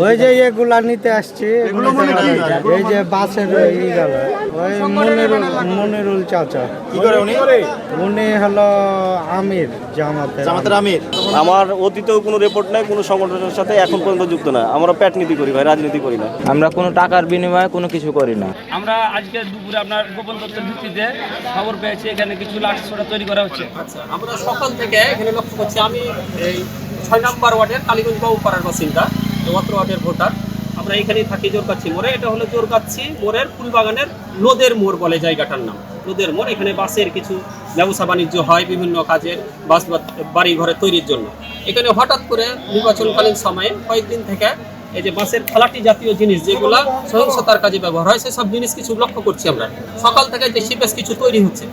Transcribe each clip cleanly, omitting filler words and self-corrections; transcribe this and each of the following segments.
ওই যে এগুলা নিতে আসছি, এই যে বাসের গেল ওই মনিরুল চাচা। কি করে উনি? উনি হলো আমির, জামাতের আমির। আমার অতীতেও কোনো রিপোর্ট নাই, কোনো সংগঠনের সাথে এখন পর্যন্ত যুক্ত না। আমরা পেট নীতি করি ভাই, রাজনীতি করি না। আমরা কোনো টাকার বিনিময়ে কোনো কিছু করি না। আমরা আজকে দুপুরে আপনার গোপন তথ্যের ভিত্তিতে খবর পেয়েছি এখানে কিছু লাঠি সোটা তৈরি করা হচ্ছে। আচ্ছা, আমরা সকাল থেকে এখানে লক্ষ্য করছি। আমি এই 6 নম্বর ওয়ার্ডের কালীগঞ্জ বাবুপাড়ার বাসিন্দা, অত্র ওয়ার্ডের ভোটার। আমরা এখানেই থাকি জোরগাছি মোড়ে। এটা হলো জোরগাছি মোড়ের ফুলবাগানের লোদের মোড় বলে জায়গাটার নাম, লোদের মোড়। এখানে বাসের কিছু ব্যবসা বাণিজ্য হয় বিভিন্ন কাজের, বাস বাড়ি ঘরে তৈরির জন্য। এখানে হঠাৎ করে নির্বাচনকালীন সময়ে কয়েকদিন থেকে এই যে বাসের ফালাটি জাতীয় জিনিস যেগুলা সহিংসতার কাজে ব্যবহার হয়, সেসব জিনিস কিছু লক্ষ্য করছি আমরা। সকাল থেকে দেখছি বেশ কিছু তৈরি হচ্ছে।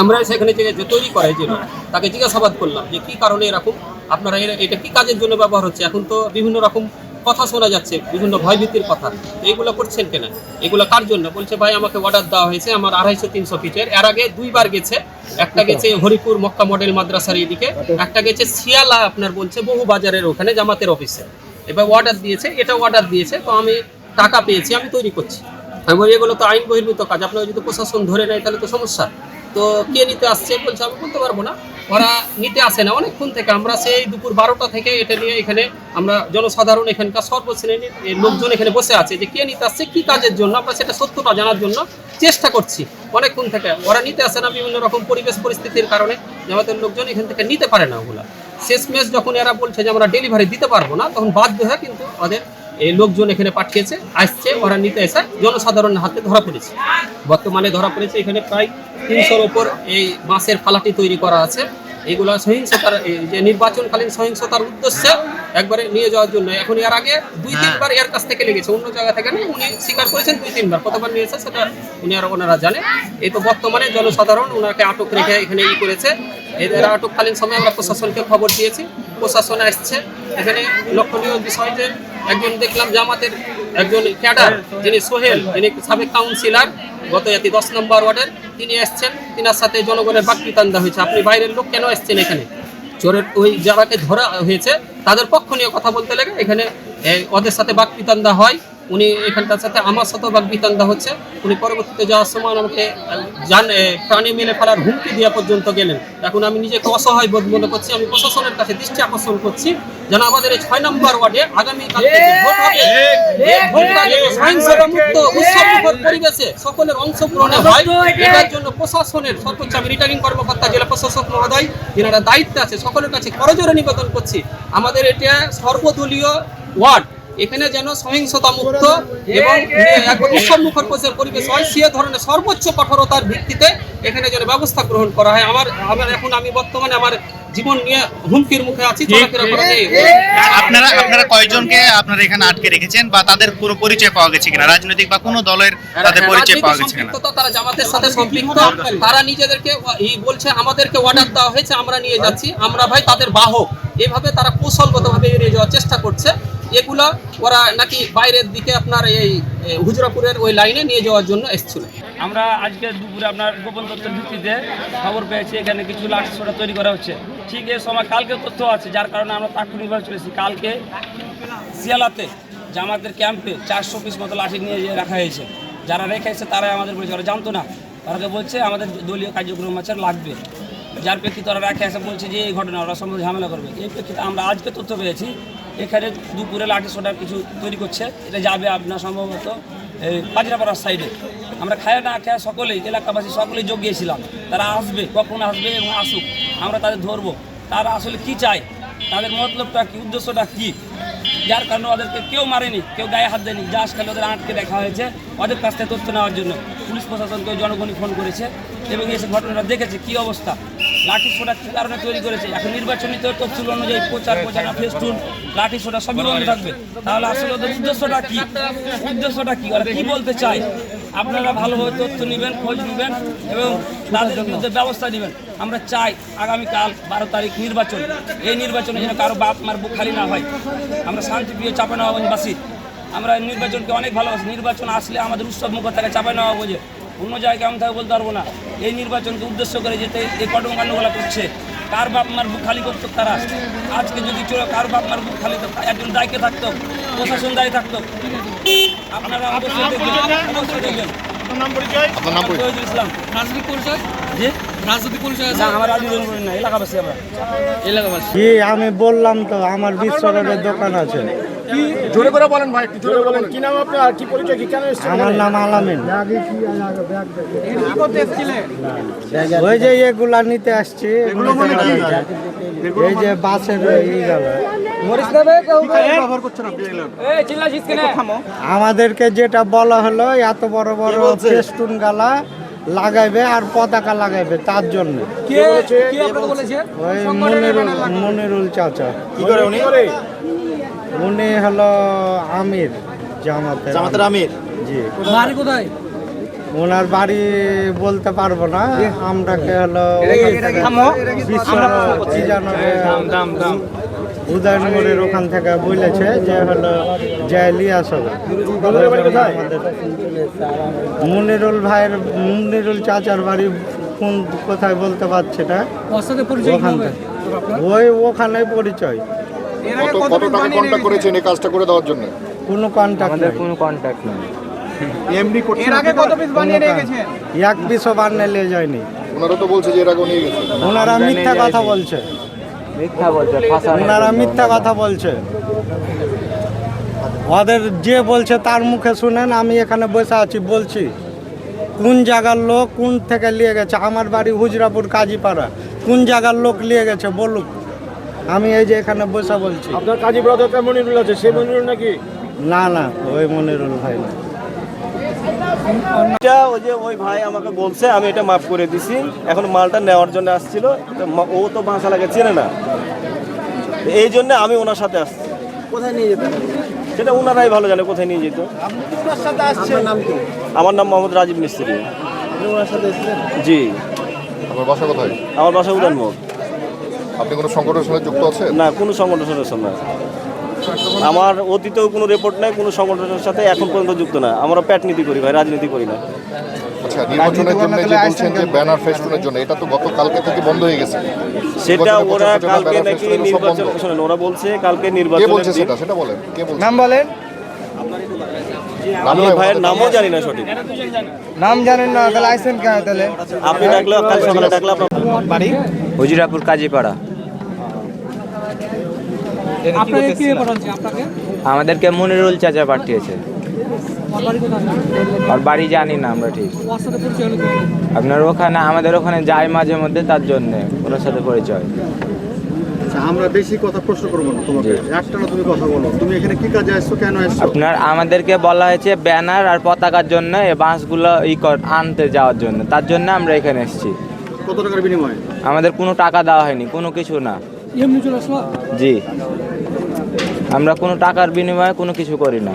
আমরা সেখানে যে তৈরি করে যে তাকে জিজ্ঞাসাবাদ করলাম যে কি কারণে এরকম, আপনারা এটা কি কাজের জন্য ব্যবহার হচ্ছে? এখন তো বিভিন্ন রকম কথা শোনা যাচ্ছে, বিভিন্ন ভয়ভীতির কথা। এইগুলো করছেন কেন, এগুলো কার জন্য? বলছে ভাই আমাকে অর্ডার দেওয়া হয়েছে আমার 250-300 ফিটের। এর আগে 2বার গেছে, একটা গেছে হরিপুর মক্কা মডেল মাদ্রাসার এদিকে, একটা গেছে শিয়ালা আপনার বলছে বহু বাজারের ওখানে জামাতের অফিসে। এবার অর্ডার দিয়েছে, এটা অর্ডার দিয়েছে, তো আমি টাকা পেয়েছি, আমি তৈরি করছি। আমি বলি এগুলো তো আইন বহির্ভূত কাজ, আপনারা যদি প্রশাসন ধরে নেয় তাহলে তো সমস্যা। তো কে নিতে আসছে বলছে আমি বলতে পারবো না, ওরা নিতে আসে না অনেকক্ষণ থেকে। আমরা সেই দুপুর 12টা থেকে এটা নিয়ে এখানে আমরা জনসাধারণ এখানকার সর্বশ্রেণীর লোকজন এখানে বসে আছে যে কে নিতে আসছে, কি কাজের জন্য, আমরা সেটা সত্যটা জানার জন্য চেষ্টা করছি অনেকক্ষণ থেকে। ওরা নিতে আসে না বিভিন্ন রকম পরিবেশ পরিস্থিতির কারণে, আমাদের লোকজন এখান থেকে নিতে পারে না ওগুলা। শেষমেশ যখন এরা বলছে যে আমরা ডেলিভারি দিতে পারবো না, তখন বাধ্য হয়ে কিন্তু ওদের এই লোকজন এখানে পাঠিয়েছে, আসছে, ওরা নিতে এসে জনসাধারণের হাতে ধরা পড়েছে। বর্তমানে ধরা পড়েছে এখানে প্রায় 300-র ওপর এই বাঁশের ফালাটি তৈরি করা আছে। এইগুলো সহিংসতার, যে নির্বাচনকালীন সহিংসতার উদ্দেশ্যে একবারে নিয়ে যাওয়ার জন্য। এখন এর আগে 2-3বার এর কাছ থেকে লেগেছে, অন্য জায়গা থেকে না, উনি স্বীকার করেছেন 2-3বার। কতবার নিয়েছে সেটা ওনারা জানে। এই তো বর্তমানে জনসাধারণ ওনাকে আটক রেখে এখানে করেছে। এদের আটককালীন সময় আমরা প্রশাসনকে খবর দিয়েছি, প্রশাসন আসছে। এখানে লক্ষণীয় বিষয় যে একজন দেখলাম জামাতের একজন ক্যাডার, যিনি সোহেল, যিনি সাবেক কাউন্সিলর গতজাতি 10 নম্বর ওয়ার্ডের, তিনি আসছেন। তিনার সাথে জনগণের বাকবিতণ্ডা হয়েছে, আপনি বাইরের লোক কেন আসছেন এখানে? চোরের ওই যারাকে ধরা হয়েছে তাদের পক্ষ নিয়ে কথা বলতে লেগে এখানে ওদের সাথে বাকবিতণ্ডা হয়। উনি এখানটার সাথে আমার সাথেও বাকবিতণ্ডা হচ্ছে। উনি পরবর্তীতে যাওয়ার সময় আমাকে প্রাণী মেলে ফেলার হুমকি দেওয়া পর্যন্ত গেলেন। এখন আমি নিজেকে অসহায় বোধ মনে করছি। আমি প্রশাসনের কাছে দৃষ্টি আকর্ষণ করছি যেন আমাদের এই 6 নম্বর ওয়ার্ডে আগামীকাল ভোট হবে, সহিংসতা মুক্ত উৎসবমুখর পরিবেশে সকলের অংশগ্রহণে হয়। এটার জন্য প্রশাসনের সর্বোচ্চ আমি রিটার্নিং কর্মকর্তা জেলা প্রশাসক মহোদয় যেনারা দায়িত্বে আছে সকলের কাছে করজোরে নিবেদন করছি, আমাদের এটা সর্বদলীয় ওয়ার্ড, এখানে যেন সহিংসতা মুক্ত এবং উৎসবমুখর পরিবেশ হয়, সে ধরনের সর্বোচ্চ কঠোরতার ভিত্তিতে এখানে যেন ব্যবস্থা গ্রহণ করা হয়। আমি বর্তমানে আমার জীবন নিয়ে হুমকির মুখে আছি। আপনারা কয়জনকে আপনারা এখানে আটকে রেখেছেন বা তাদের কোনো পরিচয় পাওয়া গেছে কিনা? রাজনৈতিক বা কোনো দলের তাদের পরিচয় পাওয়া গেছে কিনা? তারা জামাতের সাথে সম্পৃক্ত, তারা নিজেদেরকে বলছে আমাদেরকে অর্ডার দেওয়া হয়েছে, আমরা নিয়ে যাচ্ছি, আমরা ভাই তাদের বাহক। এভাবে তারা কৌশলগতভাবে এড়িয়ে যাওয়ার চেষ্টা করছে। এগুলো ওরা নাকি বাইরের দিকে আপনার এই হুজরাপুরের ওই লাইনে নিয়ে যাওয়ার জন্য এসেছিল। আমরা আজকে দুপুরে আপনার গোপন তথ্যের ভিত্তিতে খবর পেয়েছি এখানে কিছু লাঠি সোটা তৈরি করা হচ্ছে। ঠিক এই সময় কালকে তথ্য আছে, যার কারণে আমরা তাৎক্ষণিকভাবে চলেছি। কালকে শিয়ালাতে জামাতের ক্যাম্পে 400 পিস মতো লাঠি নিয়ে রাখা হয়েছে। যারা রেখেছে তারাই আমাদের বলছে, ওরা জানতো না, তারাকে বলছে আমাদের দলীয় কার্যক্রম আছে লাগবে, যার প্রেক্ষিতে ওরা রেখে এসে বলছে যে এই ঘটনা ওরা সম্বন্ধে ঝামেলা করবে। এই প্রেক্ষিতে আমরা আজকে তথ্য পেয়েছি এখানে দুপুরে লাঠি সোটা কিছু তৈরি করছে। এটা যাবে আপনার সম্ভবত এই পাজরাপাড়ার সাইডে। আমরা খায় না খায় সকলেই এলাকাবাসী সকলেই যোগ গিয়েছিলাম, তারা আসবে, কখন আসবে এবং আসুক, আমরা তাদের ধরবো। তারা আসলে কি চায়, তাদের মতলবটা কি, উদ্দেশ্যটা কী, যার কারণে ওদেরকে কেউ মারেনি, কেউ গায়ে হাত দেয়নি। জাস্ট খালি ওদের আটকে দেখা হয়েছে ওদের কাছ থেকে তথ্য নেওয়ার জন্য। পুলিশ প্রশাসনকে জনগণই ফোন করেছে এবং এসে ঘটনাটা দেখেছে কী অবস্থা। লাঠি সোটা কী কারণে তৈরি করেছে, এখন নির্বাচনী তফসিল অনুযায়ী প্রচারণা, ফেস্টুন, লাঠি সোটা সবই বন্ধ থাকবে। তাহলে আসলে ওদের উদ্দেশ্যটা কী, ওরা কী বলতে চায়? আপনারা ভালোভাবে তথ্য নেবেন, খোঁজ নেবেন এবং তাদের বিরুদ্ধে ব্যবস্থা নেবেন। আমরা চাই আগামীকাল 12 তারিখ নির্বাচন, এই নির্বাচনে যেন কারো বাপ মার বুক খালি না হয়। আমরা শান্তিপ্রিয় চাঁপাইনবাবগঞ্জবাসী, আমরা নির্বাচনকে অনেক ভালোবাসি। নির্বাচন আসলে আমাদের উৎসব মুখর থাকে চাঁপাইনবাবগঞ্জে। অন্য জায়গায় আমি তাকে বলতে পারবো না। এই নির্বাচনকে উদ্দেশ্য করে যেতে এই কর্মকাণ্ডগুলো করছে, কার বাপ মার বুক খালি করতো তারা। আজকে যদি চলো কার বাপ মার বুক খালি করতো, একজন দায়িত্বে থাকতো, প্রশাসন দায়ী থাকতো। আপনারা অবশ্যই দেখবেন, অবশ্যই দেখবেন। আপনার নাম পরিচয়? শহীদুল ইসলাম। রাজনৈতিক পরিচয়? জি, রাজনৈতিক পরিচয় আছে? না, আমার রাজনৈতিক পরিচয় না, এলাকাবাসী আমরা। এলাকাবাসী। কি আমি বললাম তো, আমার বিশ্ব রোডের দোকান আছে। জোরে করে বলেন ভাই, একটু জোরে বলেন। কি নাম আপনার, কি পরিচয়, কি কেন এসেছেন? আমার নাম আলামিন। ওই যে এগুলা নিতে আসছি, এগুলো মানে কি? এই যে বাসের ই গেল। ব্যবহার করছেন আপনি এগুলো? আমাদেরকে যেটা বলা হলো, এত বড় বড় ফেস্টুন গালা লাগাইবে আর পতাকা লাগাইবে, তার জন্য। ওই মনিরুল চাচা। কি করে উনি? উনি হলো আমির, জামাতের আমির। জি। ওনার বাড়ি বলতে পারবো না, আমরাকে হলো উদয়নগরের ওখান থেকে বলেছে যে হলো জয়লিয়াস হবে। মুনিরুল চাচার বাড়ি কোন কোথায় বলতে পারছি না, ওখান থেকে ওখানে পরিচয়। কত টাকা কন্ট্যাক্ট করেছেন এই কাজটা করে দেওয়ার জন্য? কোনো কন্ট্যাক্ট আমাদের কোনো কন্ট্যাক্ট নেই। এমনি করছেন? এর আগে কত পিস বানিয়ে নিয়ে গেছেন? এক পিসও বানিয়ে নিয়ে যায়নি। ওনারা তো বলছে যে এর আগে নিয়ে গেছে। ওনারা মিথ্যা কথা বলছে, মিথ্যা বলছে, ফাঁসানোর ওনারা জন্য। মিথ্যা কথা বলছে। ওদের যে বলছে তার মুখে শুনেন, আমি এখানে বসে আছি বলছি কোন জায়গার লোক কোন থেকে নিয়ে গেছে। আমার বাড়ি হুজরাপুর কাজীপাড়া, কোন জায়গার লোক নিয়ে গেছে বলুক। আমি এই যে এখানে বসে বলছি। আপনার কাজী ব্রাদারটা মনিরুল আছে, সেই মনিরুল নাকি? না না, ওই মনিরুল ভাই না। এটা ওই যে ওই ভাই আমাকে বলছে, আমি এটা মাফ করে দিছি। এখন মালটা নেওয়ার জন্য আসছিল, তো ও তো বাসা লাগে চেনে না, এই জন্য আমি ওনার সাথে আসছি। কোথায় নিয়ে যেতে? সেটা ওনারাই ভালো জানে কোথায় নিয়ে যেত। আমার নাম মোহাম্মদ রাজীব মিস্ত্রি। জি। আপনার বাসা কোথায়? আমার বাসা উদানমোড়। আপনি কোনো সংগঠনের সঙ্গে যুক্ত আছেন? না, কোনো সংগঠনের সাথে না। আমার অতীতেও কোনো রেপোর্ট নাই, কোনো সংগঠনের সাথে এখন পর্যন্ত যুক্ত না। আমরা প্যাট নীতি করি ভাই, রাজনীতি করি না। আচ্ছা, নির্বাচনের জন্য যে বলছেন যে ব্যানার ফেস্টুনের জন্য, এটা তো গতকালকে থেকে বন্ধ হয়ে গেছে। সেটা ওরা কালকে ব্যানার নাকি ফেস্টুন সব নির্বাচন, বন্ধ। শোনেন, ওরা বলছে কালকে কে নির্বাচনের বলছে দিন। সেটা বলেন, কে বলছে? নাম বলেন। আমি ভাইয়ের নামও জানি না সঠিক। নাম জানেন না, তাহলে আইসেন কেন তাহলে? আপনি ডাকলে, কাল সকালে ডাকলে আপনার বাড়ি হুজরাপুর কাজীপাড়া। আমাদেরকে মনিরুল চাচা পাঠিয়েছে। আর বাড়ি জানি না আমরা ঠিক। আপনার ওখানে, আমাদের ওখানে যাই মাঝে মধ্যে, তার জন্য ওনার সাথে পরিচয়। আমরা বেশি কথা প্রশ্ন করবো না তোমাকে, একটা না তুমি কথা বলো। তুমি এখানে কি কাজে আসছো, কেন আসছো? আপনার আমাদেরকে বলা হয়েছে ব্যানার আর পতাকার জন্য, এই বাঁশগুলো আনতে যাওয়ার জন্য, তার জন্য আমরা এখানে এসেছি। কত টাকার বিনিময়ে? আমাদের কোনো টাকা দেওয়া হয়নি, কোনো কিছু না। জি, আমরা কোনো টাকার বিনিময়ে কোনো কিছু করি না।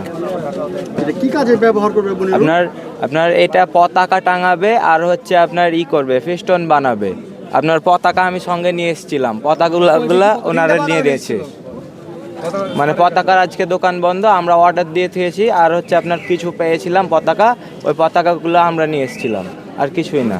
এটা কি কাজে ব্যবহার করবে মনিরুল? আপনার এটা পতাকা টাঙাবে আর হচ্ছে আপনার করবে, ফেস্টন বানাবে। আপনার পতাকা আমি সঙ্গে নিয়ে এসেছিলাম, পতাকাগুলো ওনারা নিয়ে দিয়েছে। মানে পতাকার আজকে দোকান বন্ধ, আমরা অর্ডার দিয়ে দিয়েছি। আর হচ্ছে আপনার কিছু পেয়েছিলাম পতাকা, ওই পতাকাগুলো আমরা নিয়ে এসেছিলাম, আর কিছুই না।